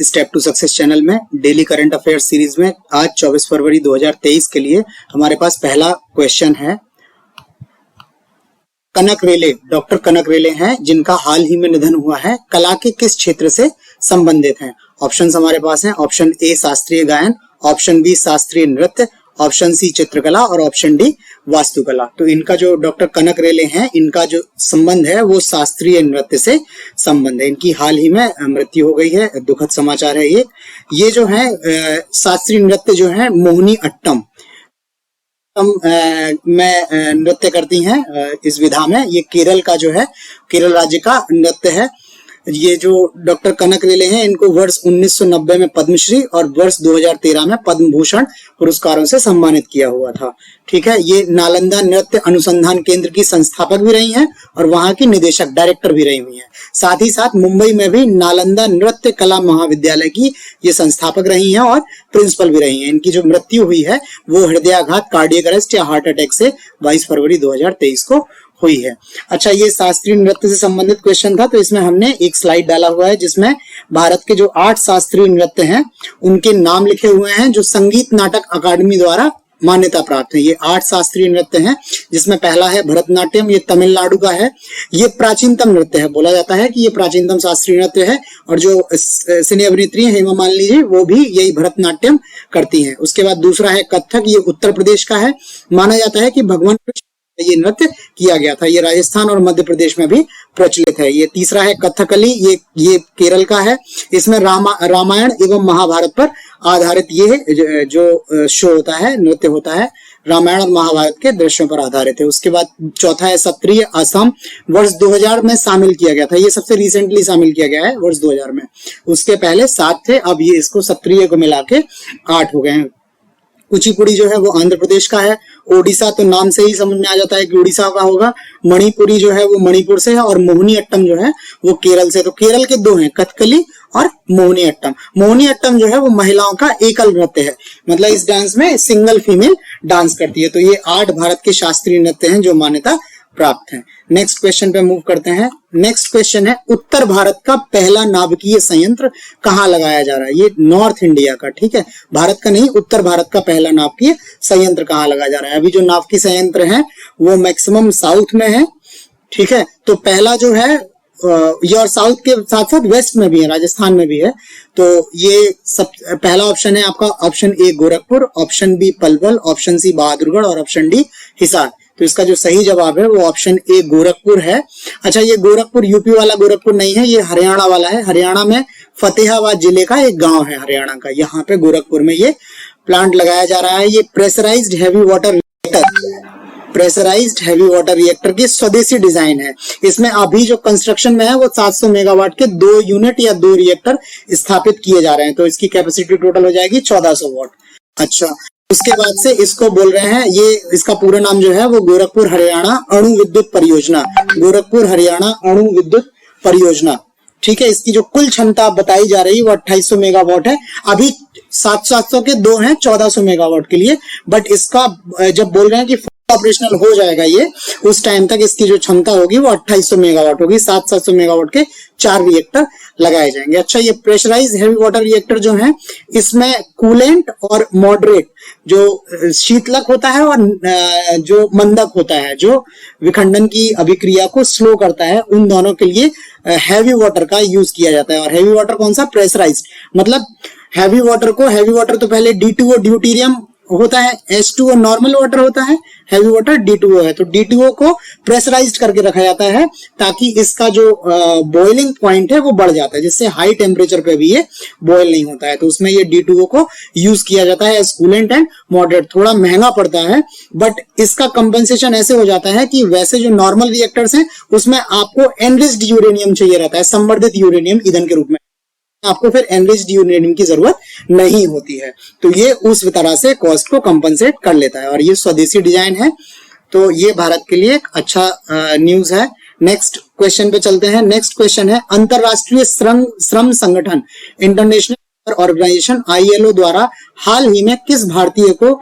Step to success channel में daily current affair series में आज 24 फरवरी 2023 के लिए हमारे पास पहला क्वेश्चन है। कनक रेले, डॉक्टर कनक रेले हैं जिनका हाल ही में निधन हुआ है, कला के किस क्षेत्र से संबंधित हैं? ऑप्शंस हमारे पास हैं। ऑप्शन ए शास्त्रीय गायन, ऑप्शन बी शास्त्रीय नृत्य, ऑप्शन सी चित्रकला और ऑप्शन डी वास्तुकला। तो इनका जो डॉक्टर कनक रेले हैं, इनका जो संबंध है वो शास्त्रीय नृत्य से संबंध है। इनकी हाल ही में मृत्यु हो गई है, दुखद समाचार है ये जो है शास्त्रीय नृत्य जो है मोहिनी अट्टम में नृत्य करती हैं। इस विधा में ये केरल का जो है, केरल राज्य का नृत्य है। ये जो डॉक्टर कनक रेले हैं, इनको वर्ष 1990 में पद्मश्री और वर्ष 2013 में पद्म भूषण पुरस्कारों से सम्मानित किया हुआ था। ठीक है, ये नालंदा नृत्य अनुसंधान केंद्र की संस्थापक भी रही हैं और वहां की निदेशक डायरेक्टर भी रही हुई हैं। साथ ही साथ मुंबई में भी नालंदा नृत्य कला महाविद्यालय की ये संस्थापक रही हैं और प्रिंसिपल भी रही हैं। इनकी जो मृत्यु हुई है वो हृदयाघात, कार्डियक अरेस्ट या हार्ट अटैक से 22 फरवरी 2023 को हुई है। अच्छा, ये शास्त्रीय नृत्य से संबंधित क्वेश्चन था, तो इसमें हमने एक स्लाइड डाला हुआ है जिसमें भारत के जो 8 शास्त्रीय नृत्य हैं उनके नाम लिखे हुए हैं जो संगीत नाटक अकादमी द्वारा मान्यता प्राप्त है। ये 8 शास्त्रीय नृत्य हैं जिसमें पहला है भरतनाट्यम, ये तमिलनाडु का है। ये प्राचीनतम नृत्य है, बोला जाता है कि ये प्राचीनतम शास्त्रीय नृत्य है और जो सिने अभिनेत्री है हेमा मालिनी जी, वो भी यही भरतनाट्यम करती हैं। उसके बाद दूसरा है कथक, ये उत्तर प्रदेश का है। माना जाता है कि भगवान ये नृत्य किया गया था। ये राजस्थान और मध्य प्रदेश में भी प्रचलित है। ये तीसरा है कथकली, ये केरल का है। इसमें रामायण एवं महाभारत पर आधारित ये जो शो होता है, नृत्य होता है, रामायण और महाभारत के दृश्यों पर आधारित है। उसके बाद चौथा है सत्रिय, असम, वर्ष 2000 में शामिल किया गया था। ये सबसे रिसेंटली शामिल किया गया है वर्ष 2000 में। उसके पहले 7 थे, अब ये इसको सत्रिय को मिला के 8 हो गए हैं। कुचिपुड़ी जो है वो आंध्र प्रदेश का है। ओडिशा तो नाम से ही समझ में आ जाता है कि उड़ीसा का होगा। मणिपुरी जो है वो मणिपुर से है और मोहिनी अट्टम जो है वो केरल से। तो केरल के 2 हैं, कथकली और मोहिनी अट्टम। मोहिनी अट्टम जो है वो महिलाओं का एकल नृत्य है, मतलब इस डांस में सिंगल फीमेल डांस करती है। तो ये 8 भारत के शास्त्रीय नृत्य हैं जो मान्यता प्राप्त है। नेक्स्ट क्वेश्चन पे मूव करते हैं। नेक्स्ट क्वेश्चन है उत्तर भारत का पहला नाभिकीय संयंत्र कहाँ लगाया जा रहा है? ये नॉर्थ इंडिया का, ठीक है, भारत का नहीं, उत्तर भारत का पहला नाभिकीय संयंत्र कहाँ लगाया जा रहा है? अभी जो नाभिकीय संयंत्र है वो मैक्सिमम साउथ में है। ठीक है, तो पहला जो है ये और साउथ के साथ साथ वेस्ट में भी है, राजस्थान में भी है। तो ये सब पहला ऑप्शन है आपका, option A Gorakhpur, option B Palwal, option C Bahadurgarh और ऑप्शन डी हिसार। तो इसका जो सही जवाब है वो ऑप्शन ए गोरखपुर है। अच्छा, ये गोरखपुर यूपी वाला गोरखपुर नहीं है, ये हरियाणा वाला है। हरियाणा में फतेहाबाद जिले का एक गांव है हरियाणा का, यहाँ पे गोरखपुर में ये प्लांट लगाया जा रहा है। ये प्रेशराइज्ड हैवी वाटर रिएक्टर की स्वदेशी डिजाइन है। इसमें अभी जो कंस्ट्रक्शन में है वो 700 मेगावाट के 2 यूनिट या 2 रिएक्टर स्थापित किए जा रहे हैं। तो इसकी कैपेसिटी टोटल हो जाएगी 1400 वाट। अच्छा, उसके बाद से इसको बोल रहे हैं, ये इसका पूरा नाम जो है वो गोरखपुर हरियाणा अणु विद्युत परियोजना, गोरखपुर हरियाणा अणु विद्युत परियोजना। ठीक है, इसकी जो कुल क्षमता बताई जा रही है वो 2800 मेगावाट है। अभी 700 के 2 हैं 1400 मेगावाट के लिए, बट इसका जब बोल रहे हैं कि ऑपरेशनल हो जाएगा ये, उस टाइम तक इसकी जो क्षमता होगी वो 2800 मेगावाट होगी। 700 मेगावाट के 4 रिएक्टर लगाए जाएंगे। अच्छा, ये प्रेशराइज हैवी वाटर रिएक्टर जो है, इसमें कूलेंट और मॉडरेट, जो शीतलक होता है और जो मंदक होता है, जो विखंडन की अभिक्रिया को स्लो करता है, उन दोनों के लिए हैवी वाटर का यूज किया जाता है। और हैवी वाटर कौन सा? प्रेशराइज्ड। मतलब हैवी वाटर तो पहले D2O ड्यूटीरियम होता है, H2O नॉर्मल वाटर होता है, हैवी वाटर D2O है। तो D2O को प्रेशराइज्ड करके रखा जाता है ताकि इसका जो बॉइलिंग पॉइंट है वो बढ़ जाता है, जिससे हाई टेम्परेचर पे भी ये बॉयल नहीं होता है। तो उसमें ये D2O को यूज किया जाता है एज कूलेंट एंड मॉडरेट। थोड़ा महंगा पड़ता है, बट इसका कंपनसेशन ऐसे हो जाता है कि वैसे जो नॉर्मल रिएक्टर्स हैं उसमें आपको एनरिच्ड यूरेनियम चाहिए रहता है, संवर्धित यूरेनियम ईंधन के रूप में। आपको फिर एनरिच्ड यूरेनियम की जरूरत नहीं होती है। तो ये उस तरह से कॉस्ट को कंपनसेट कर लेता है और ये स्वदेशी डिजाइन है। तो ये भारत के लिए एक अच्छा न्यूज है। नेक्स्ट क्वेश्चन पे चलते हैं। नेक्स्ट क्वेश्चन है अंतरराष्ट्रीय श्रम संगठन इंटरनेशनल ऑर्गेनाइजेशन ILO द्वारा हाल ही में किस भारतीय को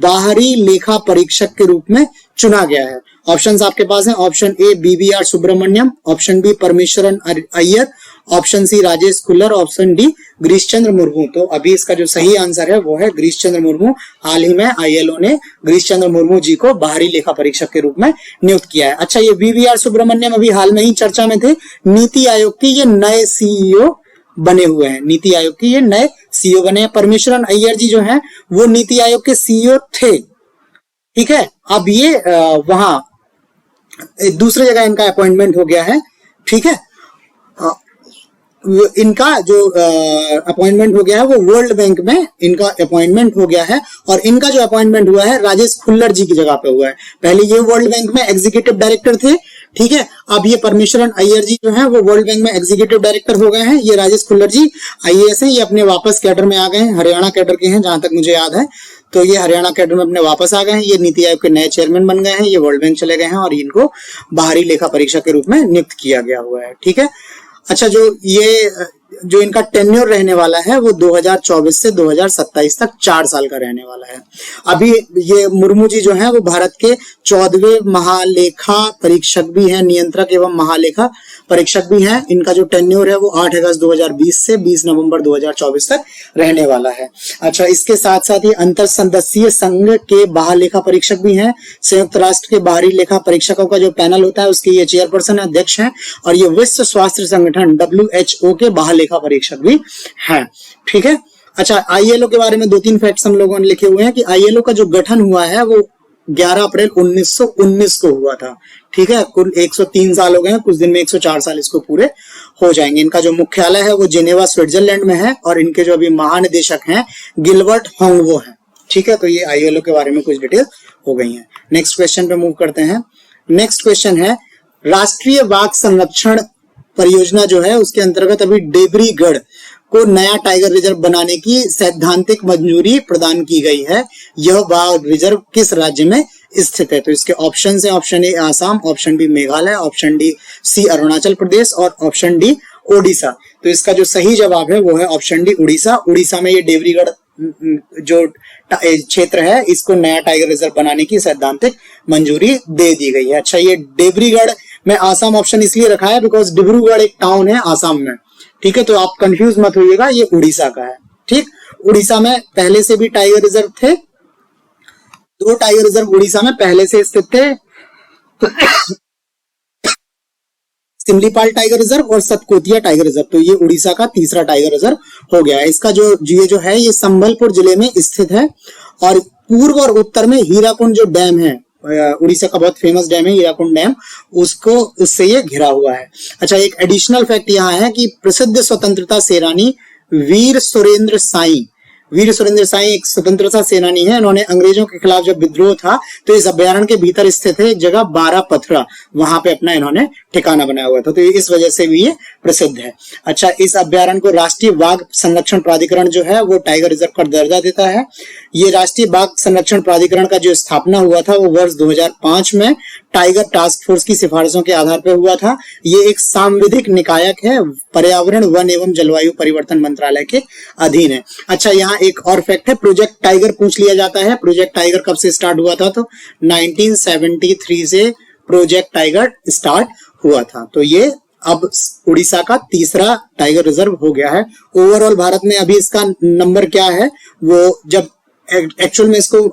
बाहरी लेखा परीक्षक के रूप में चुना गया है? ऑप्शंस आपके पास हैं। Option A BBR Subramanyam, option B Parameswaran Iyer, option C Rajesh Khullar, option D Girish Chandra Murmu. तो अभी इसका जो सही आंसर है वो है गिरीश चंद्र मुर्मू। हाल ही में आईएलओ ने गिरीश चंद्र मुर्मू जी को बाहरी लेखा परीक्षक के रूप में नियुक्त किया है। अच्छा, ये वीवीआर सुब्रमण्यम अभी हाल में ही चर्चा में थे, नीति आयोग के ये नए सीईओ बने हुए हैं, नीति आयोग के ये नए सीईओ बने हैं। परमेश्वरन अय्यर जी जो हैं वो नीति आयोग के सीईओ थे, ठीक है। अब ये वहां दूसरी जगह इनका अपॉइंटमेंट हो गया है, ठीक है। इनका जो अपॉइंटमेंट हो गया है वो वर्ल्ड बैंक में इनका अपॉइंटमेंट हो गया है, और इनका जो अपॉइंटमेंट हुआ है राजेश खुल्लर जी की जगह पे हुआ है। पहले ये वर्ल्ड बैंक में एग्जीक्यूटिव डायरेक्टर थे, ठीक है। अब ये परमेश्वरन अय्यर जी जो है वो वर्ल्ड बैंक में एग्जीक्यूटिव डायरेक्टर हो गए हैं। ये राजेश खुल्लर जी आईएएस हैं, ये अपने वापस कैडर में आ गए हैं, हरियाणा कैडर के हैं जहां तक मुझे याद है। तो ये हरियाणा कैडर में अपने वापस आ गए हैं, ये नीति आयोग के नए चेयरमैन बन गए हैं, ये वर्ल्ड बैंक चले गए हैं और इनको बाहरी लेखा परीक्षक के रूप में नियुक्त किया गया हुआ है, ठीक है। अच्छा, जो इनका टेन्योर रहने वाला है वो 2024 से 2027 तक 4 साल का रहने वाला है। अभी ये मुर्मू जी जो हैं वो भारत के 14वें महालेखा परीक्षक भी हैं, नियंत्रक एवं महालेखा परीक्षक भी हैं। इनका जो टेन्योर है वो 8 अगस्त 2020 से 20 नवंबर 2024 तक रहने वाला है। अच्छा, इसके साथ साथ ये अंतर सदस्यीय संघ के महालेखा परीक्षक भी हैं। संयुक्त राष्ट्र के बाहरी लेखा परीक्षकों का जो पैनल होता है उसके ये चेयरपर्सन अध्यक्ष हैं, और ये विश्व स्वास्थ्य संगठन WHO के बाहर लेखा परीक्षक भी हैं, ठीक है। अच्छा, आईएलओ के बारे में 2-3 फैक्ट्स हम लोगों ने लिखे हुए हैं कि आईएलओ का जो गठन हुआ है वो 11 अप्रैल 1919 को हुआ था, ठीक है। कुल 103 साल हो गए हैं, कुछ दिन में 104 साल इसको पूरे हो जाएंगे। इनका जो मुख्यालय है वो जेनेवा स्विट्जरलैंड में है, और इनके जो अभी महानिदेशक हैं गिलबर्ट होंगवो हैं, ठीक है। तो ये आईएलओ के बारे में कुछ डिटेल हो गई है। नेक्स्ट क्वेश्चन पे मूव करते हैं। नेक्स्ट क्वेश्चन है, राष्ट्रीय बाघ संरक्षण परियोजना जो है उसके अंतर्गत अभी डेबरीगढ़ को नया टाइगर रिजर्व बनाने की सैद्धांतिक मंजूरी प्रदान की गई है। यह बाघ रिजर्व किस राज्य में स्थित है? तो इसके ऑप्शन है, option A Assam, option B Meghalaya, option D C Arunachal Pradesh और ऑप्शन डी ओडिशा। तो इसका जो सही जवाब है वो है ऑप्शन डी उड़ीसा। उड़ीसा में ये डेबरीगढ़ जो क्षेत्र है इसको नया टाइगर रिजर्व बनाने की सैद्धांतिक मंजूरी दे दी गई है। अच्छा, ये डेबरीगढ़ में आसाम ऑप्शन इसलिए रखा है बिकॉज डिब्रूगढ़ एक टाउन है आसाम में, ठीक है। तो आप कंफ्यूज मत होइएगा, ये उड़ीसा का है, ठीक। उड़ीसा में पहले से भी टाइगर रिजर्व थे, 2 टाइगर रिजर्व उड़ीसा में पहले से स्थित थे, सिमलीपाल टाइगर रिजर्व और सतकोतिया टाइगर रिजर्व। तो ये उड़ीसा का तीसरा टाइगर रिजर्व हो गया है। इसका जो है ये संबलपुर जिले में स्थित है, और पूर्व और उत्तर में हीराकुंड जो डैम है, उड़ीसा का बहुत फेमस डैम है हीराकुंड डैम, उससे ये घिरा हुआ है। अच्छा, एक एडिशनल फैक्ट यहाँ है कि प्रसिद्ध स्वतंत्रता सेनानी वीर सुरेंद्र साई एक स्वतंत्रता सेनानी है। इन्होंने अंग्रेजों के खिलाफ जब विद्रोह था तो इस अभ्यारण्य के भीतर स्थित है एक जगह 12 पथरा, वहां पे अपना इन्होंने ठिकाना बनाया हुआ था, तो इस वजह से भी ये प्रसिद्ध है। अच्छा, इस अभ्यारण्य को राष्ट्रीय बाघ संरक्षण प्राधिकरण जो है वो टाइगर रिजर्व का दर्जा देता है। ये राष्ट्रीय बाघ संरक्षण प्राधिकरण का जो स्थापना हुआ था वो वर्ष 2005 में टाइगर टास्क फोर्स की सिफारिशों के आधार पर हुआ था। ये एक सांविधिक निकायक है, पर्यावरण, वन एवं जलवायु परिवर्तन मंत्रालय के अधीन है। अच्छा, यहाँ एक और फैक्ट है, प्रोजेक्ट टाइगर पूछ लिया जाता है। प्रोजेक्ट टाइगर कब से स्टार्ट हुआ था? तो 1973 से प्रोजेक्ट टाइगर स्टार्ट हुआ था। तो ये अब उड़ीसा का तीसरा टाइगर रिजर्व हो गया है। ओवरऑल भारत में अभी इसका नंबर क्या है, वो जब एक्चुअल में इसको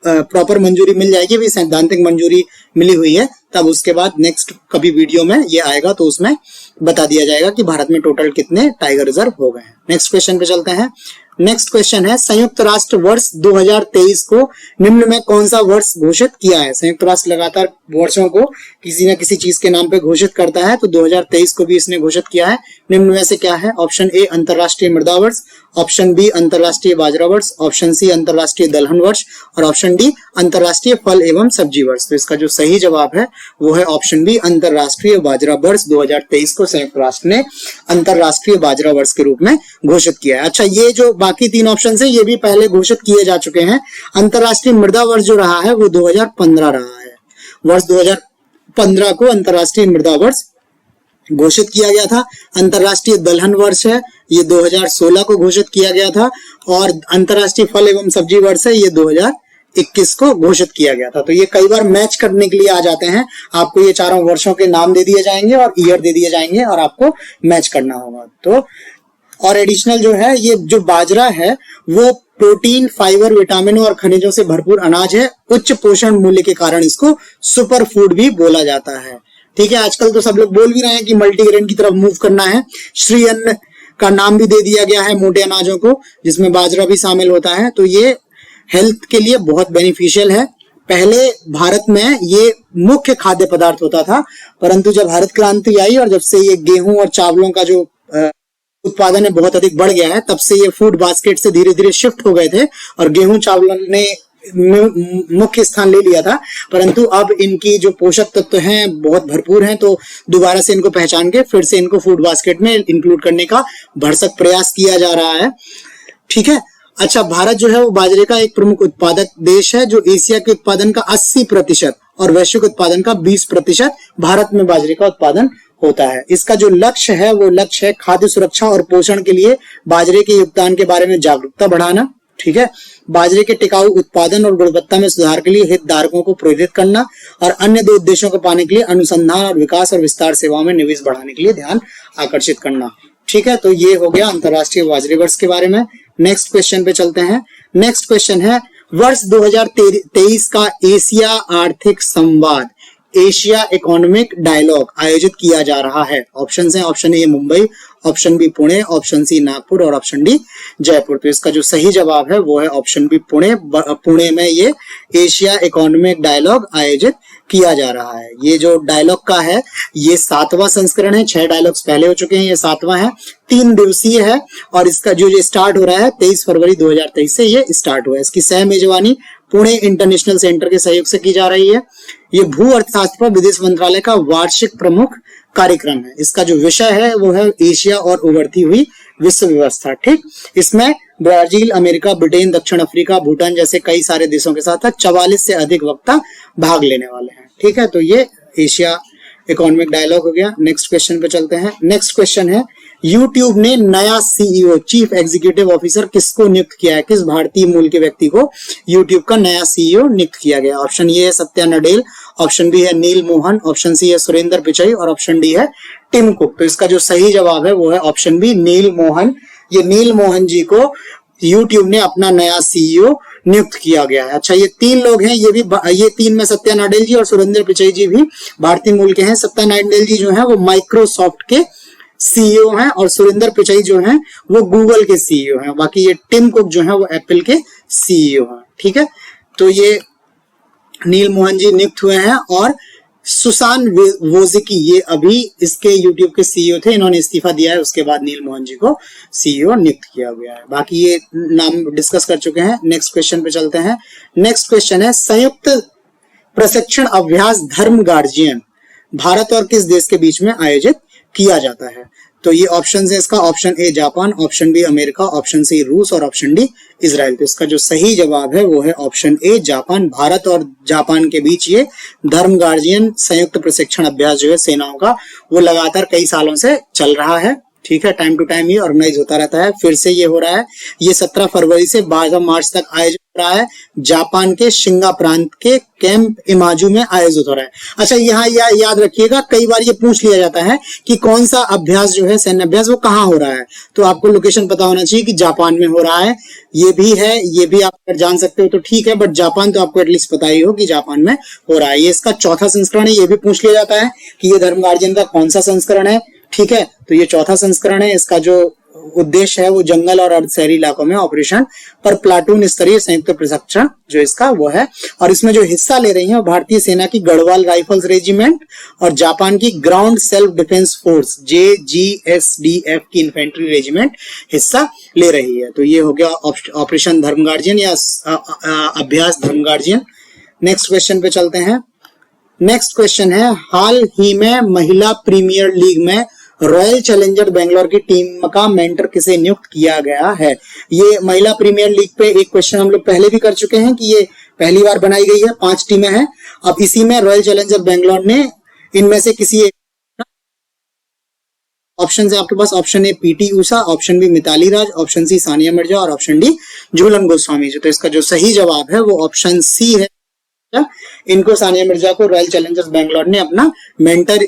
प्रॉपर मंजूरी मिल जाएगी, भी सैद्धांतिक मंजूरी मिली हुई है, तब उसके बाद नेक्स्ट कभी वीडियो में ये आएगा तो उसमें बता दिया जाएगा कि भारत में टोटल कितने टाइगर रिजर्व हो गए हैं। नेक्स्ट क्वेश्चन पे चलते हैं। नेक्स्ट क्वेश्चन है, संयुक्त राष्ट्र वर्ष 2023 को निम्न में कौन सा वर्ष घोषित किया है? संयुक्त राष्ट्र लगातार वर्षों को किसी न किसी चीज के नाम पे घोषित करता है, तो 2023 को भी इसने घोषित किया है। निम्न में से क्या है? ऑप्शन ए अंतरराष्ट्रीय मृदा वर्ष, ऑप्शन बी अंतरराष्ट्रीय बाजरा वर्ष, ऑप्शन सी अंतरराष्ट्रीय दलहन वर्ष और ऑप्शन डी अंतरराष्ट्रीय फल एवं सब्जी वर्ष। तो इसका जो सही जवाब है वो है ऑप्शन बी अंतरराष्ट्रीय बाजरा वर्ष। 2023 को संयुक्त राष्ट्र ने अंतरराष्ट्रीय बाजरा वर्ष के रूप में घोषित किया है। अच्छा, ये जो बाकी 3 ऑप्शन है ये भी पहले घोषित किए जा चुके हैं। अंतरराष्ट्रीय मृदा वर्ष जो रहा है वो 2015 रहा है। वर्ष 2015 को अंतरराष्ट्रीय मृदा वर्ष घोषित किया गया था। अंतरराष्ट्रीय दलहन वर्ष है, ये 2016 को घोषित किया गया था, और अंतरराष्ट्रीय फल एवं सब्जी वर्ष है, ये 2023 2021 को घोषित किया गया था। तो ये कई बार मैच करने के लिए आ जाते हैं, आपको ये चारों वर्षों के नाम दे दिए जाएंगे और ईयर दे दिए जाएंगे और आपको मैच करना होगा। तो और एडिशनल जो है, ये जो बाजरा है वो प्रोटीन, फाइबर, विटामिनों और खनिजों से भरपूर अनाज है। उच्च पोषण मूल्य के कारण इसको सुपर फूड भी बोला जाता है। ठीक है, आजकल तो सब लोग बोल भी रहे हैं कि मल्टीग्रेन की तरफ मूव करना है। श्री अन्न का नाम भी दे दिया गया है मोटे अनाजों को, जिसमें बाजरा भी शामिल होता है। तो ये हेल्थ के लिए बहुत बेनिफिशियल है। पहले भारत में ये मुख्य खाद्य पदार्थ होता था, परंतु जब हरित क्रांति आई और जब से ये गेहूं और चावलों का जो उत्पादन है बहुत अधिक बढ़ गया है, तब से ये फूड बास्केट से धीरे धीरे शिफ्ट हो गए थे और गेहूं चावल ने मुख्य स्थान ले लिया था। परंतु अब इनकी जो पोषक तत्व हैं बहुत भरपूर हैं, तो दोबारा से इनको पहचान के फिर से इनको फूड बास्केट में इंक्लूड करने का भरसक प्रयास किया जा रहा है। ठीक है, अच्छा, भारत जो है वो बाजरे का एक प्रमुख उत्पादक देश है, जो एशिया के उत्पादन का 80% और वैश्विक उत्पादन का 20% भारत में बाजरे का उत्पादन होता है। इसका जो लक्ष्य है वो लक्ष्य है खाद्य सुरक्षा और पोषण के लिए बाजरे के योगदान के बारे में जागरूकता बढ़ाना। ठीक है, बाजरे के टिकाऊ उत्पादन और गुणवत्ता में सुधार के लिए हितधारकों को प्रेरित करना और अन्य 2 उद्देश्यों को पाने के लिए अनुसंधान और विकास और विस्तार सेवाओं में निवेश बढ़ाने के लिए ध्यान आकर्षित करना। ठीक है, तो ये हो गया अंतरराष्ट्रीय बाजरे वर्ष के बारे में। नेक्स्ट क्वेश्चन पे चलते हैं। नेक्स्ट क्वेश्चन है, वर्ष 2023 का एशिया आर्थिक संवाद, एशिया इकोनॉमिक डायलॉग आयोजित किया जा रहा है। ऑप्शन है, option A Mumbai, option B Pune, option C Nagpur और ऑप्शन डी जयपुर। तो इसका जो सही जवाब है वो है ऑप्शन बी पुणे। पुणे में ये एशिया इकोनॉमिक डायलॉग आयोजित किया जा रहा है। ये जो डायलॉग का है ये 7वां संस्करण है। 6 डायलॉग्स पहले हो चुके हैं, ये 7वां है। 3 दिवसीय है और इसका जो ये स्टार्ट हो रहा है 23 फरवरी 2023 से ये स्टार्ट हुआ है। इसकी सह मेजबानी पुणे इंटरनेशनल सेंटर के सहयोग से की जा रही है। ये भू अर्थशास्त्र पर विदेश मंत्रालय का वार्षिक प्रमुख कार्यक्रम है। इसका जो विषय है वो है एशिया और उभरती हुई विश्व व्यवस्था। ठीक, इसमें ब्राजील, अमेरिका, ब्रिटेन, दक्षिण अफ्रीका, भूटान जैसे कई सारे देशों के साथ 44 से अधिक वक्ता भाग लेने वाले हैं। ठीक है, तो ये एशिया इकोनॉमिक डायलॉग हो गया। नेक्स्ट क्वेश्चन पे चलते हैं। नेक्स्ट क्वेश्चन है, यूट्यूब ने नया सीईओ, चीफ एग्जीक्यूटिव ऑफिसर किसको नियुक्त किया है? किस भारतीय मूल के व्यक्ति को यूट्यूब का नया सीईओ नियुक्त किया गया? ऑप्शन ए है सत्या नडेल, ऑप्शन बी है नील मोहन, ऑप्शन सी है सुरेंद्र पिचाई और ऑप्शन डी है टिम कुक। तो इसका जो सही जवाब है वो है ऑप्शन बी नील मोहन। ये नील मोहन जी को यूट्यूब ने अपना नया सीईओ नियुक्त किया गया है। अच्छा, ये 3 लोग हैं, ये 3 में सत्या नडेल जी और सुरेंद्र पिचाई जी भी भारतीय मूल के हैं। सत्या नडेल जी जो है वो माइक्रोसॉफ्ट के सीईओ हैं और सुरेंद्र पिचाई जो हैं वो गूगल के सीईओ हैं। बाकी ये टिम कुक जो है वो एप्पल के सीईओ हैं। ठीक है, तो ये नील मोहन जी नियुक्त हुए हैं और सुसान वोजिकी ये अभी इसके यूट्यूब के सीईओ थे, इन्होंने इस्तीफा दिया है, उसके बाद नील मोहन जी को सीईओ नियुक्त किया गया है। बाकी ये नाम डिस्कस कर चुके हैं। नेक्स्ट क्वेश्चन पे चलते हैं। नेक्स्ट क्वेश्चन है, संयुक्त प्रशिक्षण अभ्यास धर्म गार्जियन भारत और किस देश के बीच में आयोजित किया जाता है? तो ये ऑप्शन है इसका, option A Japan, option B America, option C रूस और ऑप्शन डी इजराइल। तो इसका जो सही जवाब है वो है ऑप्शन ए जापान। भारत और जापान के बीच ये धर्म गार्जियन संयुक्त प्रशिक्षण अभ्यास जो है सेनाओं का वो लगातार कई सालों से चल रहा है। ठीक है, टाइम टू टाइम ये ऑर्गेनाइज होता रहता है। फिर से ये हो रहा है, ये 17 फरवरी से 12 मार्च तक आयोजित हो रहा है। जापान के शिंगा प्रांत के कैंप इमाजू में आयोजित हो रहा है। अच्छा, यहाँ याद रखिएगा, कई बार ये पूछ लिया जाता है कि कौन सा अभ्यास जो है सैन्य अभ्यास वो कहाँ हो रहा है, तो आपको लोकेशन पता होना चाहिए कि जापान में हो रहा है। ये भी आप अगर जान सकते हो तो ठीक है, बट जापान तो आपको एटलीस्ट पता ही हो कि जापान में हो रहा है। ये इसका 4था संस्करण है। ये भी पूछ लिया जाता है कि ये धर्म गार्जियन का कौन सा संस्करण है। ठीक है, तो ये 4था संस्करण है। इसका जो उद्देश्य है वो जंगल और अर्धशहरी इलाकों में ऑपरेशन पर प्लाटून स्तरीय संयुक्त प्रशिक्षण जो इसका वो है। और इसमें जो हिस्सा ले रही है वो भारतीय सेना की गढ़वाल राइफल्स रेजिमेंट और जापान की ground self defence force JGSDF की इन्फेंट्री रेजिमेंट हिस्सा ले रही है। तो ये हो गया ऑपरेशन धर्म गार्जियन या अभ्यास धर्म गार्जियन। नेक्स्ट क्वेश्चन पे चलते हैं। नेक्स्ट क्वेश्चन है, हाल ही में महिला प्रीमियर लीग में रॉयल चैलेंजर बेंगलोर की टीम का मेंटर किसे नियुक्त किया गया है? ये महिला प्रीमियर लीग पे एक क्वेश्चन हम लोग पहले भी कर चुके हैं कि ये पहली बार बनाई गई है। 5 टीमें हैं। अब इसी में रॉयल चैलेंजर बेंगलोर ने इनमें से किसी एक ऑप्शन है आपके पास, option A P T Usha, option B Mithali Raj, option C Sania Mirza और ऑप्शन डी झूलन गोस्वामी जी। तो इसका जो सही जवाब है वो ऑप्शन सी है। इनको सानिया मिर्जा को रॉयल चैलेंजर्स बैंगलोर ने अपना मेंटर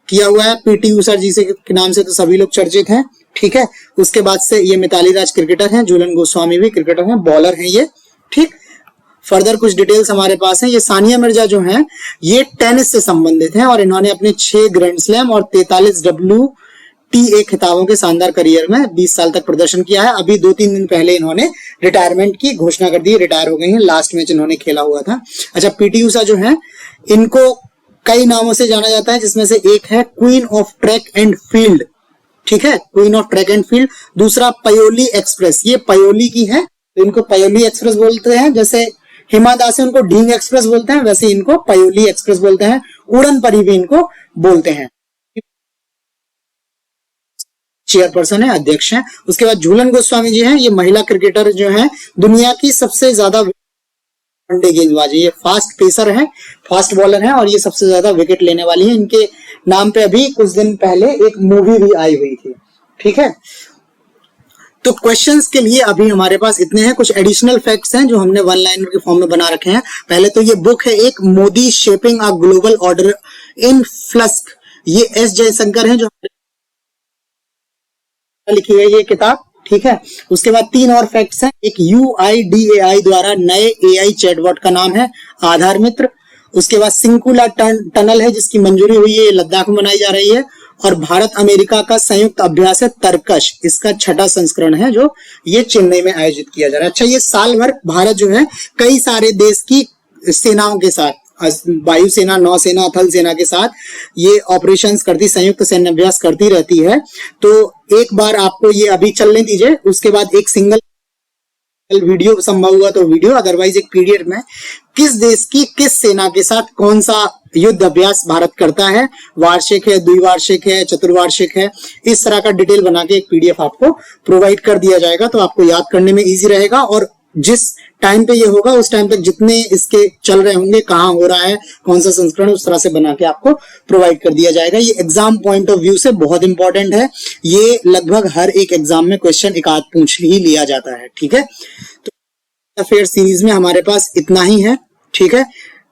किया हुआ है। पीटी उषा जी से के नाम से तो सभी लोग चर्चित हैं, ठीक है। उसके बाद से ये मिताली राज क्रिकेटर हैं, झूलन गोस्वामी भी क्रिकेटर हैं, बॉलर हैं ये, ठीक। फर्दर कुछ डिटेल्स हमारे पास हैं। ये सानिया मिर्जा जो हैं ये टेनिस से संबंधित हैं और इन्होंने अपने 6 ग्रैंड स्लैम और 43 WTA खिताबों के शानदार करियर में 20 साल तक प्रदर्शन किया है। अभी 2-3 दिन पहले इन्होंने रिटायरमेंट की घोषणा कर दी, रिटायर हो गई हैं। लास्ट मैच इन्होंने खेला हुआ था। अच्छा, पीटी उषा जो है इनको कई नामों से जाना जाता है, जिसमें से एक है queen of track and field, ठीक है, queen of track and field. दूसरा पयोली एक्सप्रेस, ये पयोली की है तो इनको पयोली एक्सप्रेस बोलते हैं। जैसे हिमा दास है उनको ढींग एक्सप्रेस बोलते हैं, वैसे इनको पयोली एक्सप्रेस बोलते हैं। उड़न परी भी इनको बोलते हैं। चेयरपर्सन है, अध्यक्ष हैं। उसके बाद झूलन गोस्वामी जी हैं, ये महिला क्रिकेटर जो हैं दुनिया की सबसे ज्यादा वनडे गेंदबाज है। ये फास्ट पेसर हैं, फास्ट बॉलर हैं और ये सबसे ज्यादा विकेट लेने वाली है। इनके नाम पे अभी कुछ दिन पहले एक मूवी भी आई हुई थी, ठीक है। तो क्वेश्चंस के लिए अभी हमारे पास इतने हैं। कुछ एडिशनल फैक्ट्स हैं जो हमने वन लाइनर के फॉर्म में बना रखे हैं। पहले तो ये बुक है एक, Modi shaping a global order in flux, ये एस जयशंकर हैं जो लिखी है ये किताब, ठीक है। उसके बाद 3 और फैक्ट्स हैं। एक UIDAI द्वारा नए AI चैटबॉट का नाम है आधार मित्र। उसके बाद सिंकुला टनल है जिसकी मंजूरी हुई है, लद्दाख में बनाई जा रही है। और भारत अमेरिका का संयुक्त अभ्यास है तरकश, इसका 6वां संस्करण है जो ये चेन्नई में आयोजित किया जा रहा है। अच्छा, ये साल भर भारत जो है कई सारे देश की सेनाओं के साथ, वायुसेना, नौसेना, थल सेना के साथ ये ऑपरेशंस करती, संयुक्त सैन्य अभ्यास करती रहती है। तो एक बार आपको ये अभी चलने दीजिए, उसके बाद एक सिंगल वीडियो संभव हुआ तो वीडियो, अदरवाइज एक पीडीएफ में किस देश की किस सेना के साथ कौन सा युद्ध अभ्यास भारत करता है, वार्षिक है, द्विवार्षिक है, चतुर्वार्षिक है, इस तरह का डिटेल बना के एक पीडीएफ आपको प्रोवाइड कर दिया जाएगा। तो आपको याद करने में इजी रहेगा और जिस टाइम पे ये होगा उस टाइम तक जितने इसके चल रहे होंगे, कहाँ हो रहा है, कौन सा संस्करण, उस तरह से बना के आपको प्रोवाइड कर दिया जाएगा। ये एग्जाम पॉइंट ऑफ व्यू से बहुत इंपॉर्टेंट है। ये लगभग हर एक एग्जाम में क्वेश्चन एक आध पूछ ही लिया जाता है, ठीक है। तो अफेयर सीरीज में हमारे पास इतना ही है, ठीक है।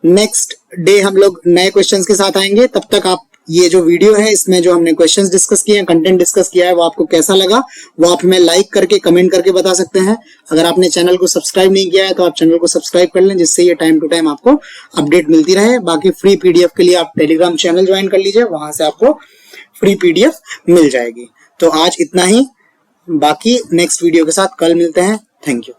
नेक्स्ट डे हम लोग नए क्वेश्चंस के साथ आएंगे। तब तक आप ये जो वीडियो है इसमें जो हमने क्वेश्चंस डिस्कस किए हैं, कंटेंट डिस्कस किया है, वो आपको कैसा लगा वो आप हमें लाइक करके कमेंट करके बता सकते हैं। अगर आपने चैनल को सब्सक्राइब नहीं किया है तो आप चैनल को सब्सक्राइब कर लें, जिससे ये टाइम टू टाइम आपको अपडेट मिलती रहे। बाकी फ्री पीडीएफ के लिए आप टेलीग्राम चैनल ज्वाइन कर लीजिए, वहां से आपको फ्री पीडीएफ मिल जाएगी। तो आज इतना ही, बाकी नेक्स्ट वीडियो के साथ कल मिलते हैं। Thank you.